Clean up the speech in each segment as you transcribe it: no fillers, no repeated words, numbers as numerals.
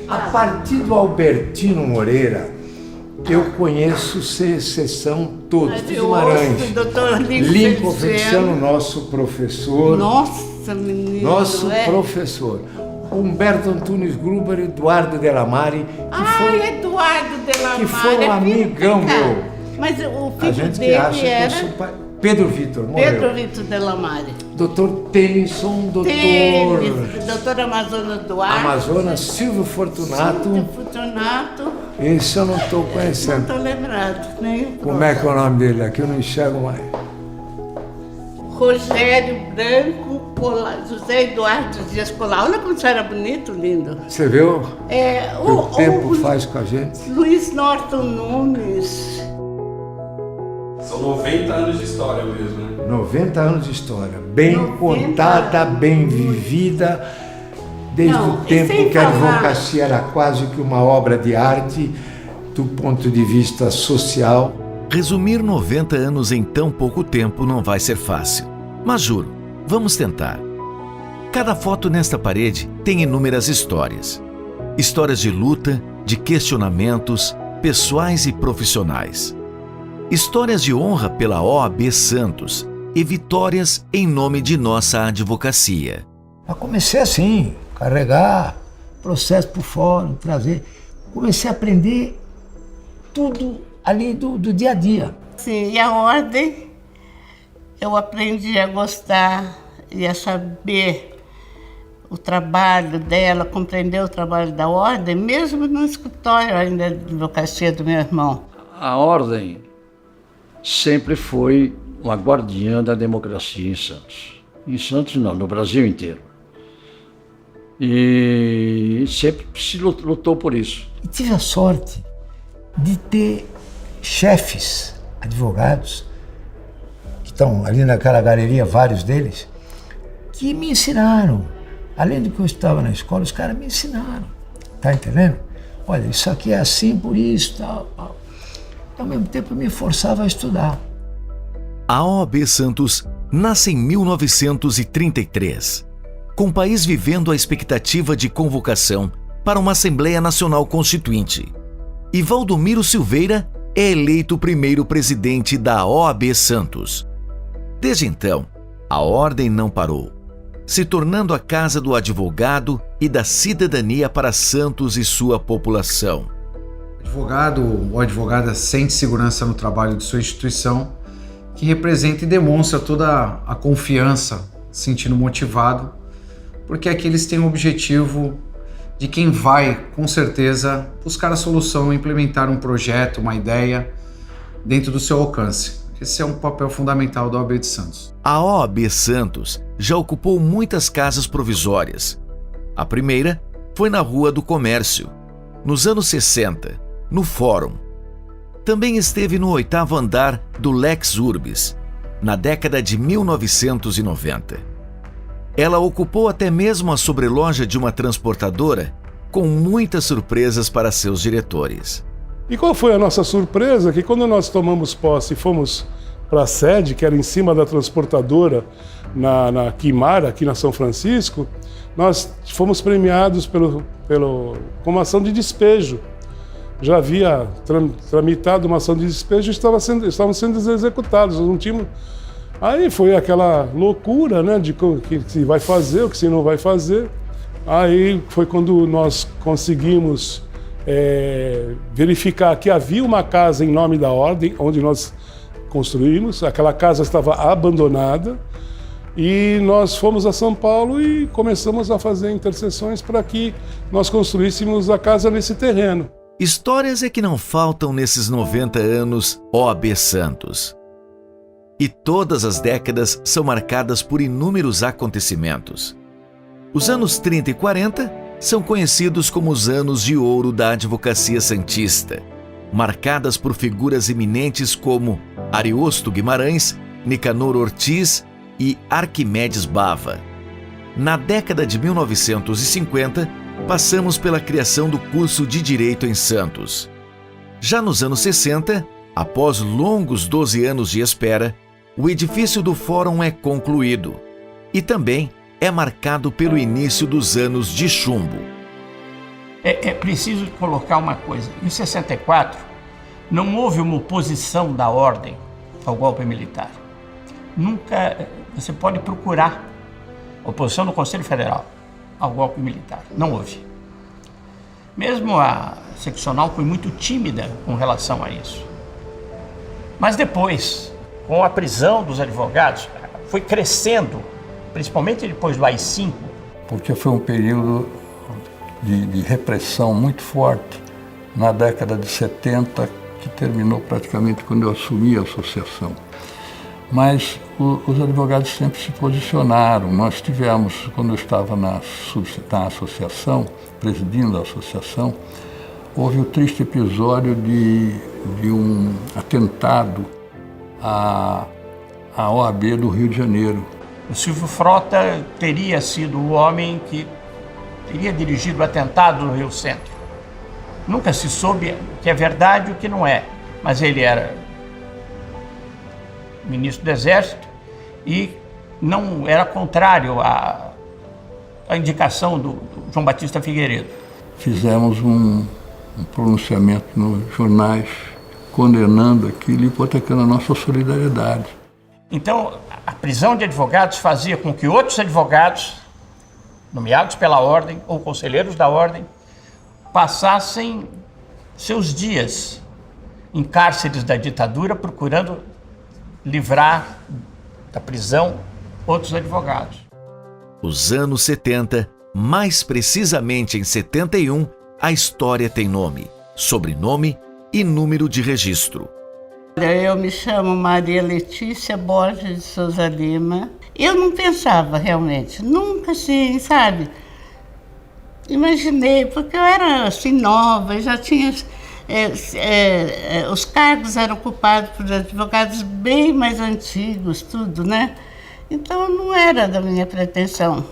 A partir do Albertino Moreira, eu conheço, sem exceção, todos os Guimarães. Doutor Limpo Feliciano, nosso professor. Nossa, menino. Nosso professor. Humberto Antunes Gruber, Eduardo Delamare, Eduardo Delamare. que foi um amigão meu. Mas o A filho gente que dele acha que eu era sou pai. Pedro Vitor, morreu. Pedro Vitor Delamare. Doutor Tennyson, Doutor Amazonas Duarte. Amazonas, Silvio Fortunato. Silvio Fortunato. Esse eu não estou Não conhecendo. estou lembrado. Nem Como é que é o nome dele? Aqui eu não enxergo mais. Rogério Branco, José Eduardo Dias Colar. Olha como você era bonito, lindo. Você viu? O tempo O faz com a gente. Luiz Norton Nunes. São 90 anos de história mesmo, né? 90 anos de história. Bem 90 contada, anos. bem vivida. Desde Não, o e tempo sem que a falar- advocacia era quase que uma obra de arte, do ponto de vista social. Resumir 90 anos em tão pouco tempo não vai ser fácil. Mas juro, vamos tentar. Cada foto nesta parede tem inúmeras histórias. Histórias de luta, de questionamentos, pessoais e profissionais. Histórias de honra pela OAB Santos e vitórias em nome de nossa advocacia. Eu comecei assim, carregar processo por fórum, trazer. Comecei a aprender tudo ali do dia a dia. Sim, e a ordem, eu aprendi a gostar e a saber o trabalho dela, compreender o trabalho da ordem, mesmo no escritório ainda de advocacia do meu irmão. A ordem sempre foi uma guardiã da democracia em Santos. Em Santos não, no Brasil inteiro. E sempre se lutou por isso. E tive a sorte de ter chefes, advogados, que estão ali naquela galeria, vários deles, que me ensinaram. Além do que eu estava na escola, os caras me ensinaram. Tá entendendo? Olha, isso aqui é assim por isso, tal, tal. Ao mesmo tempo eu me forçava a estudar. A OAB Santos nasce em 1933, com o país vivendo a expectativa de convocação para uma Assembleia Nacional Constituinte. E Valdomiro Silveira é eleito o primeiro presidente da OAB Santos. Desde então, a ordem não parou, se tornando a casa do advogado e da cidadania para Santos e sua população. O advogado ou advogada sente segurança no trabalho de sua instituição, que representa e demonstra toda a confiança, se sentindo motivado, porque aqui eles têm o objetivo de quem vai, com certeza, buscar a solução e implementar um projeto, uma ideia, dentro do seu alcance. Esse é um papel fundamental da OAB de Santos. A OAB Santos já ocupou muitas casas provisórias. A primeira foi na Rua do Comércio, nos anos 60, no Fórum. Também esteve no 8º andar do Lex Urbis, na década de 1990. Ela ocupou até mesmo a sobreloja de uma transportadora, com muitas surpresas para seus diretores. E qual foi a nossa surpresa? Que quando nós tomamos posse e fomos para a sede, que era em cima da transportadora, na Quimara, aqui na São Francisco, nós fomos premiados com uma ação de despejo. Já havia tramitado uma ação de despejo e estavam sendo executados. Não tínhamos... Aí foi aquela loucura, né, de o que se vai fazer, o que se não vai fazer. Aí foi quando nós conseguimos verificar que havia uma casa em nome da ordem, onde nós construímos. Aquela casa estava abandonada e nós fomos a São Paulo e começamos a fazer intercessões para que nós construíssemos a casa nesse terreno. Histórias é que não faltam nesses 90 anos OAB Santos. E todas as décadas são marcadas por inúmeros acontecimentos. Os anos 30 e 40 são conhecidos como os anos de ouro da advocacia santista, marcadas por figuras eminentes como Ariosto Guimarães, Nicanor Ortiz e Arquimedes Bava. Na década de 1950, passamos pela criação do curso de Direito em Santos. Já nos anos 60, após longos 12 anos de espera, o edifício do Fórum é concluído e também é marcado pelo início dos anos de chumbo. É preciso colocar uma coisa. Em 64, não houve uma oposição da ordem ao golpe militar. Nunca, você pode procurar oposição no Conselho Federal ao golpe militar. Não houve. Mesmo a seccional foi muito tímida com relação a isso. Mas depois, com a prisão dos advogados, foi crescendo, principalmente depois do AI-5. Porque foi um período de repressão muito forte na década de 70, que terminou praticamente quando eu assumi a associação. Mas os advogados sempre se posicionaram. Nós tivemos, quando eu estava na associação, presidindo a associação, houve o triste episódio de um atentado à OAB do Rio de Janeiro. O Silvio Frota teria sido o homem que teria dirigido o atentado no Rio Centro. Nunca se soube o que é verdade e o que não é, mas ele era ministro do Exército e não era contrário à indicação do João Batista Figueiredo. Fizemos um pronunciamento nos jornais condenando aquilo e hipotecando a nossa solidariedade. Então, a prisão de advogados fazia com que outros advogados, nomeados pela ordem ou conselheiros da ordem, passassem seus dias em cárceres da ditadura procurando livrar da prisão outros advogados. Os anos 70, mais precisamente em 71, a história tem nome, sobrenome e número de registro. Eu me chamo Maria Letícia Borges de Souza Lima. Eu não pensava realmente, nunca assim, sabe? Imaginei, porque eu era assim nova, já tinha... os cargos eram ocupados por advogados bem mais antigos, tudo, né? Então não era da minha pretensão.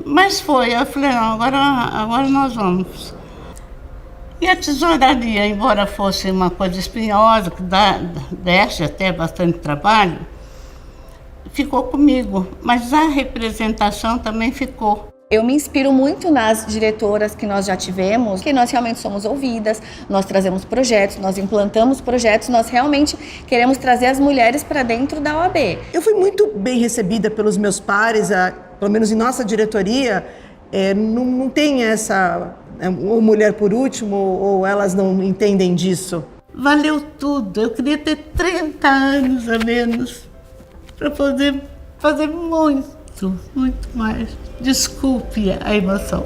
Mas foi, eu falei, não, agora nós vamos. E a tesouraria, embora fosse uma coisa espinhosa, que desse até bastante trabalho, ficou comigo, mas a representação também ficou. Eu me inspiro muito nas diretoras que nós já tivemos, que nós realmente somos ouvidas, nós trazemos projetos, nós implantamos projetos, nós realmente queremos trazer as mulheres para dentro da OAB. Eu fui muito bem recebida pelos meus pares, pelo menos em nossa diretoria, não tem essa, ou mulher por último, ou elas não entendem disso. Valeu tudo, eu queria ter 30 anos a menos para poder fazer muito mais. Desculpe a emoção.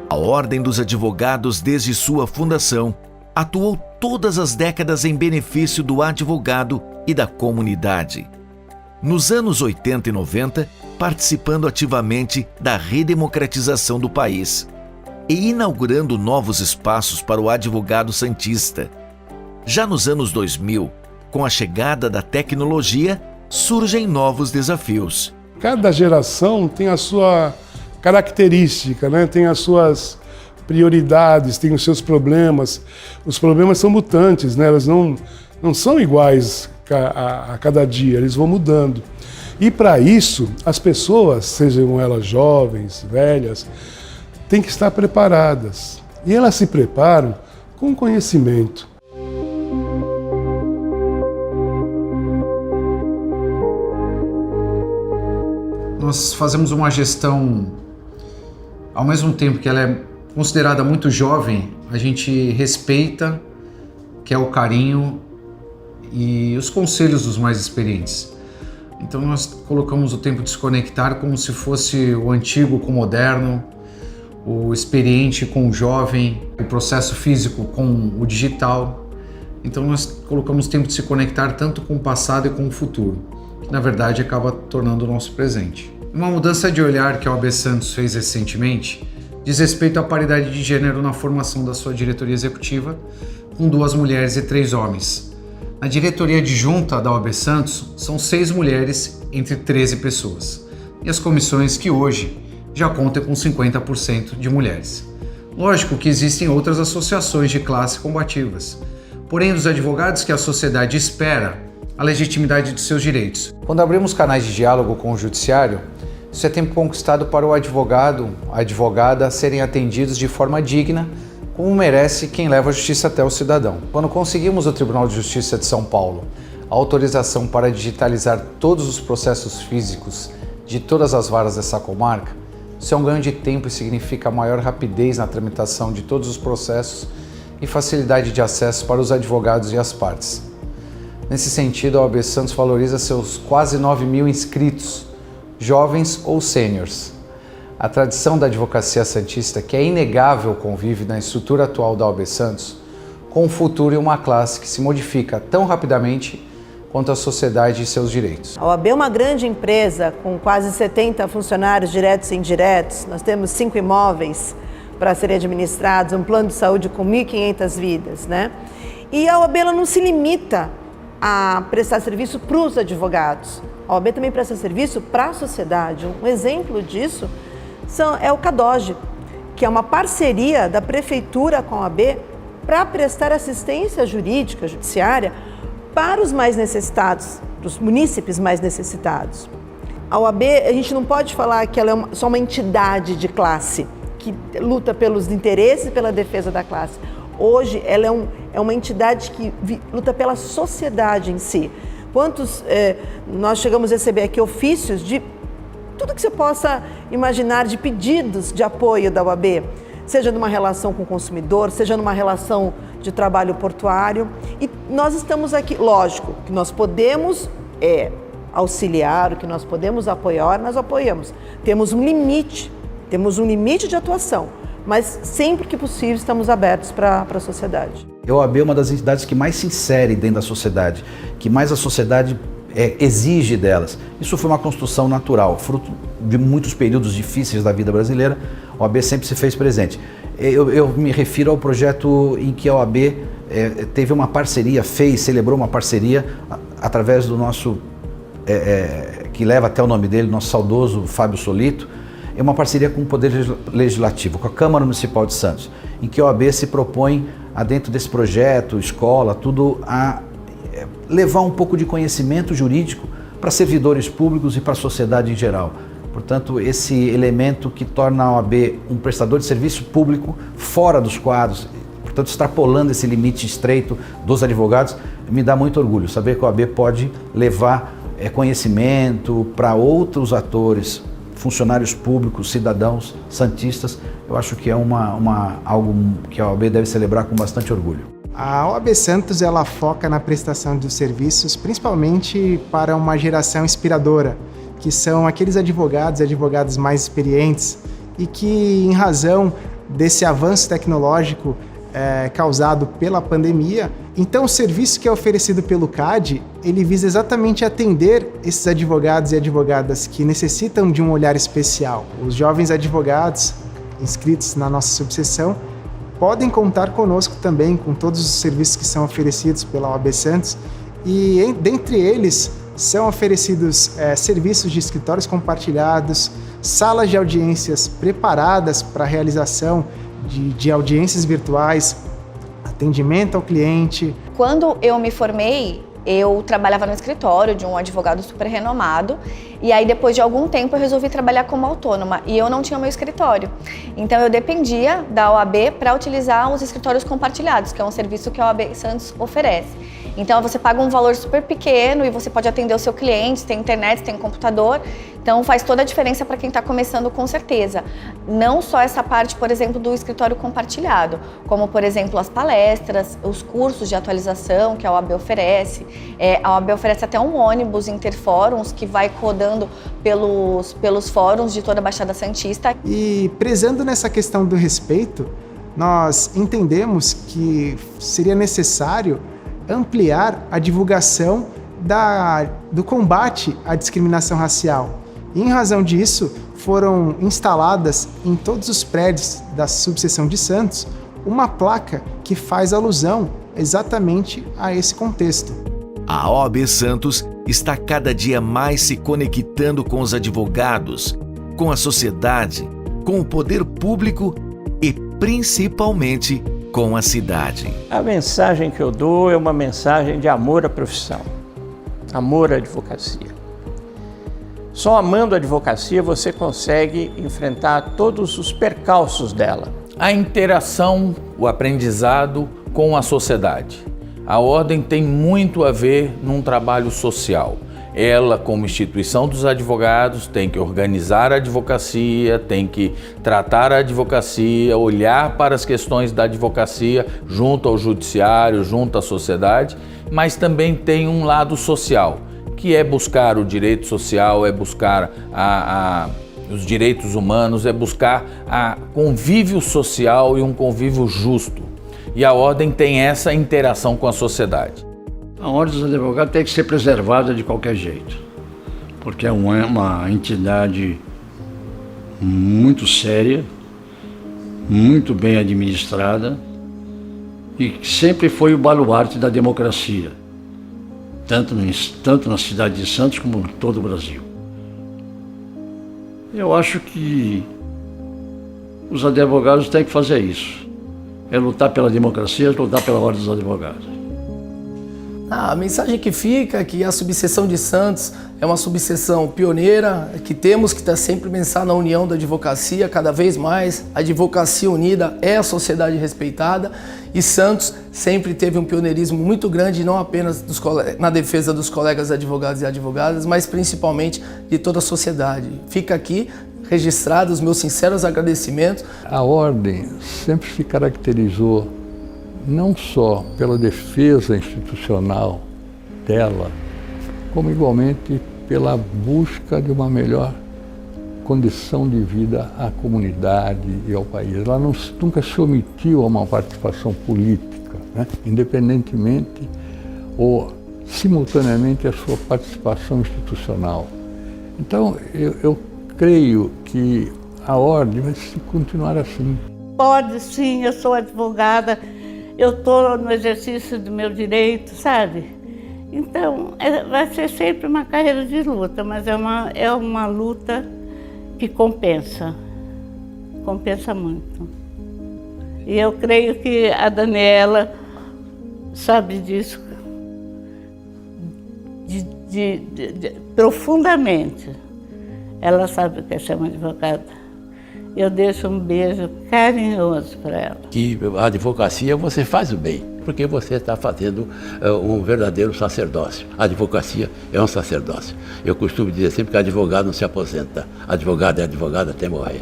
A Ordem dos Advogados, desde sua fundação, atuou todas as décadas em benefício do advogado e da comunidade. Nos anos 80 e 90, participando ativamente da redemocratização do país e inaugurando novos espaços para o advogado santista. Já nos anos 2000, com a chegada da tecnologia, surgem novos desafios. Cada geração tem a sua característica, né? Tem as suas prioridades, tem os seus problemas. Os problemas são mutantes, né? Elas não são iguais a cada dia, eles vão mudando. E para isso, as pessoas, sejam elas jovens, velhas, têm que estar preparadas. E elas se preparam com conhecimento. Nós fazemos uma gestão, ao mesmo tempo que ela é considerada muito jovem, a gente respeita, quer o carinho e os conselhos dos mais experientes. Então nós colocamos o tempo de se conectar como se fosse o antigo com o moderno, o experiente com o jovem, o processo físico com o digital. Então nós colocamos o tempo de se conectar tanto com o passado e com o futuro, que na verdade acaba tornando o nosso presente. Uma mudança de olhar que a OAB Santos fez recentemente diz respeito à paridade de gênero na formação da sua diretoria executiva, com 2 mulheres e 3 homens. Na diretoria adjunta da OAB Santos são 6 mulheres entre 13 pessoas, e as comissões que hoje já contam com 50% de mulheres. Lógico que existem outras associações de classe combativas, porém dos advogados que a sociedade espera a legitimidade de seus direitos. Quando abrimos canais de diálogo com o judiciário, Isso é tempo conquistado para o advogado, a advogada serem atendidos de forma digna, como merece quem leva a justiça até o cidadão. Quando conseguimos o Tribunal de Justiça de São Paulo a autorização para digitalizar todos os processos físicos de todas as varas dessa comarca, isso é um ganho de tempo e significa maior rapidez na tramitação de todos os processos e facilidade de acesso para os advogados e as partes. Nesse sentido, a OAB Santos valoriza seus quase 9.000 inscritos, jovens ou sêniors. A tradição da advocacia santista, que é inegável, convive na estrutura atual da OAB Santos, com um futuro e uma classe que se modifica tão rapidamente quanto a sociedade e seus direitos. A OAB é uma grande empresa com quase 70 funcionários diretos e indiretos. Nós temos 5 imóveis para serem administrados, um plano de saúde com 1.500 vidas, né? E a OAB ela não se limita a prestar serviço para os advogados. A OAB também presta serviço para a sociedade. Um exemplo disso é o CADOG, que é uma parceria da Prefeitura com a OAB para prestar assistência jurídica, judiciária, para os mais necessitados, para os munícipes mais necessitados. A OAB, a gente não pode falar que ela é só uma entidade de classe, que luta pelos interesses e pela defesa da classe. Hoje, ela é uma entidade que luta pela sociedade em si. Nós chegamos a receber aqui ofícios de tudo que você possa imaginar de pedidos de apoio da OAB, seja numa relação com o consumidor, seja numa relação de trabalho portuário. E nós estamos aqui, lógico, que nós podemos auxiliar, o que nós podemos apoiar, nós apoiamos. Temos um limite de atuação, mas sempre que possível estamos abertos para a sociedade. A OAB é uma das entidades que mais se insere dentro da sociedade, que mais a sociedade exige delas. Isso foi uma construção natural, fruto de muitos períodos difíceis da vida brasileira. A OAB sempre se fez presente. Eu me refiro ao projeto em que a OAB teve uma parceria, celebrou uma parceria através do nosso, que leva até o nome dele, nosso saudoso Fábio Solito, é uma parceria com o Poder Legislativo, com a Câmara Municipal de Santos, em que a OAB se propõe, dentro desse projeto, escola, tudo, a levar um pouco de conhecimento jurídico para servidores públicos e para a sociedade em geral. Portanto, esse elemento que torna a OAB um prestador de serviço público fora dos quadros, portanto, extrapolando esse limite estreito dos advogados, me dá muito orgulho saber que a OAB pode levar conhecimento para outros atores, funcionários públicos, cidadãos, santistas. Eu acho que é algo que a OAB deve celebrar com bastante orgulho. A OAB Santos ela foca na prestação dos serviços principalmente para uma geração inspiradora, que são aqueles advogados e advogadas mais experientes e que, em razão desse avanço tecnológico causado pela pandemia, então o serviço que é oferecido pelo CAD, ele visa exatamente atender esses advogados e advogadas que necessitam de um olhar especial. Os jovens advogados inscritos na nossa subseção podem contar conosco também, com todos os serviços que são oferecidos pela OAB Santos, e dentre eles são oferecidos serviços de escritórios compartilhados, salas de audiências preparadas para a realização de audiências virtuais, atendimento ao cliente. Quando eu me formei, eu trabalhava no escritório de um advogado super renomado e aí depois de algum tempo eu resolvi trabalhar como autônoma e eu não tinha meu escritório. Então eu dependia da OAB para utilizar os escritórios compartilhados, que é um serviço que a OAB Santos oferece. Então você paga um valor super pequeno e você pode atender o seu cliente, tem internet, tem computador. Então faz toda a diferença para quem está começando, com certeza. Não só essa parte, por exemplo, do escritório compartilhado, como por exemplo as palestras, os cursos de atualização que a OAB oferece. A OAB oferece até um ônibus interfóruns que vai rodando pelos fóruns de toda a Baixada Santista. E prezando nessa questão do respeito, nós entendemos que seria necessário ampliar a divulgação do combate à discriminação racial. E, em razão disso, foram instaladas em todos os prédios da subseção de Santos uma placa que faz alusão exatamente a esse contexto. A OAB Santos está cada dia mais se conectando com os advogados, com a sociedade, com o poder público e, principalmente, com a cidade. A mensagem que eu dou é uma mensagem de amor à profissão, amor à advocacia. Só amando a advocacia você consegue enfrentar todos os percalços dela. A interação, o aprendizado com a sociedade. A Ordem tem muito a ver num trabalho social. Ela, como instituição dos advogados, tem que organizar a advocacia, tem que tratar a advocacia, olhar para as questões da advocacia junto ao judiciário, junto à sociedade, mas também tem um lado social, que é buscar o direito social, é buscar os direitos humanos, é buscar a convívio social e um convívio justo. E a Ordem tem essa interação com a sociedade. A Ordem dos Advogados tem que ser preservada de qualquer jeito, porque é uma entidade muito séria, muito bem administrada e sempre foi o baluarte da democracia, tanto na cidade de Santos como em todo o Brasil. Eu acho que os advogados têm que fazer isso. É lutar pela democracia, é lutar pela Ordem dos Advogados. A mensagem que fica é que a subseção de Santos é uma subseção pioneira, que temos que estar sempre pensando na união da advocacia, cada vez mais. A advocacia unida é a sociedade respeitada e Santos sempre teve um pioneirismo muito grande, não apenas na defesa dos colegas advogados e advogadas, mas principalmente de toda a sociedade. Fica aqui registrados os meus sinceros agradecimentos. A Ordem sempre se caracterizou não só pela defesa institucional dela, como igualmente pela busca de uma melhor condição de vida à comunidade e ao país. Ela nunca se omitiu a uma participação política, né? Independentemente ou simultaneamente a sua participação institucional. Então, eu creio que a Ordem vai continuar assim. Pode sim, eu sou advogada, eu estou no exercício do meu direito, sabe? Então, vai ser sempre uma carreira de luta, mas é uma luta que compensa muito. E eu creio que a Daniela sabe disso profundamente. Ela sabe o que é ser uma advogada. Eu deixo um beijo carinhoso para ela. Que a advocacia você faz o bem, porque você está fazendo um verdadeiro sacerdócio. A advocacia é um sacerdócio. Eu costumo dizer sempre que advogado não se aposenta. Advogado é advogado até morrer.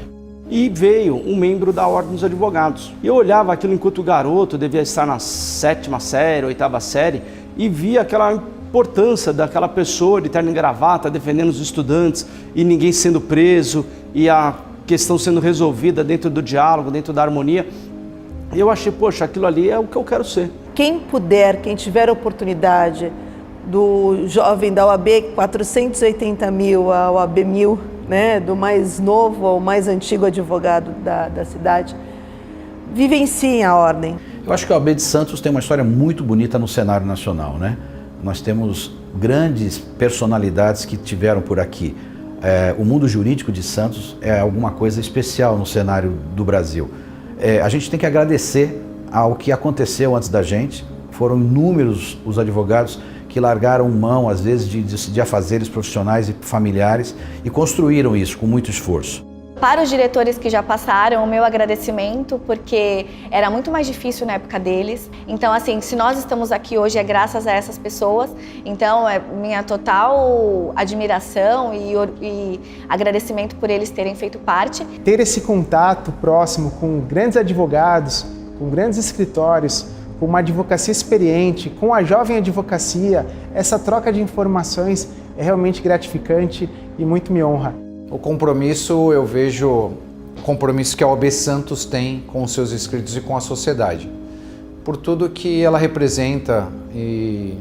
E veio um membro da Ordem dos Advogados. Eu olhava aquilo enquanto garoto, devia estar na 7ª série, 8ª série, e via aquela importância daquela pessoa de terno e gravata defendendo os estudantes e ninguém sendo preso e a questão sendo resolvida dentro do diálogo, dentro da harmonia. E eu achei, poxa, aquilo ali é o que eu quero ser. Quem puder, quem tiver a oportunidade do jovem da OAB 480 mil, a OAB 1000, né, do mais novo ao mais antigo advogado da cidade, vivenciem a Ordem. Eu acho que a OAB de Santos tem uma história muito bonita no cenário nacional, né? Nós temos grandes personalidades que tiveram por aqui. O mundo jurídico de Santos é alguma coisa especial no cenário do Brasil. A gente tem que agradecer ao que aconteceu antes da gente. Foram inúmeros os advogados que largaram mão, às vezes, de afazeres profissionais e familiares e construíram isso com muito esforço. Para os diretores que já passaram, o meu agradecimento, porque era muito mais difícil na época deles. Então, assim, se nós estamos aqui hoje é graças a essas pessoas. Então, é minha total admiração e agradecimento por eles terem feito parte. Ter esse contato próximo com grandes advogados, com grandes escritórios, com uma advocacia experiente, com a jovem advocacia, essa troca de informações é realmente gratificante e muito me honra. O compromisso, eu vejo o compromisso que a OAB Santos tem com os seus inscritos e com a sociedade. Por tudo que ela representa e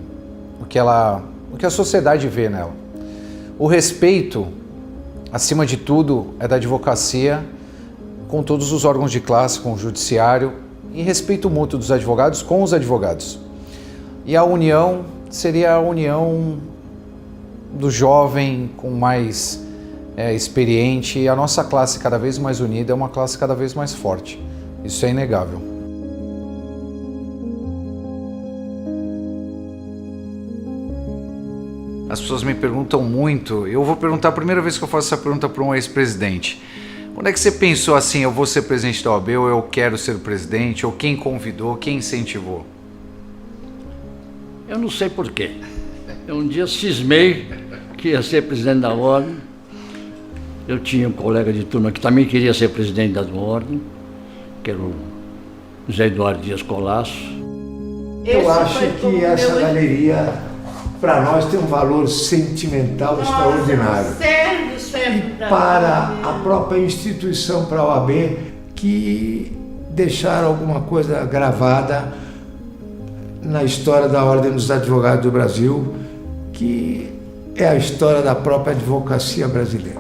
o que a sociedade vê nela. O respeito, acima de tudo, é da advocacia com todos os órgãos de classe, com o judiciário, e respeito mútuo dos advogados com os advogados. E a união seria a união do jovem com mais experiente, e a nossa classe cada vez mais unida é uma classe cada vez mais forte. Isso é inegável. as pessoas me perguntam muito. Eu vou perguntar a primeira vez que eu faço essa pergunta para um ex-presidente. Quando é que você pensou assim, eu vou ser presidente da OAB, ou eu quero ser presidente, ou quem convidou, quem incentivou? Eu não sei porquê. Eu um dia cismei que ia ser presidente da Ordem. Eu tinha um colega de turma que também queria ser presidente da Ordem, que era o José Eduardo Dias Colasso. Eu acho que essa galeria, para nós, tem um valor sentimental extraordinário. E para a própria instituição, para a OAB, que deixaram alguma coisa gravada na história da Ordem dos Advogados do Brasil, que é a história da própria advocacia brasileira.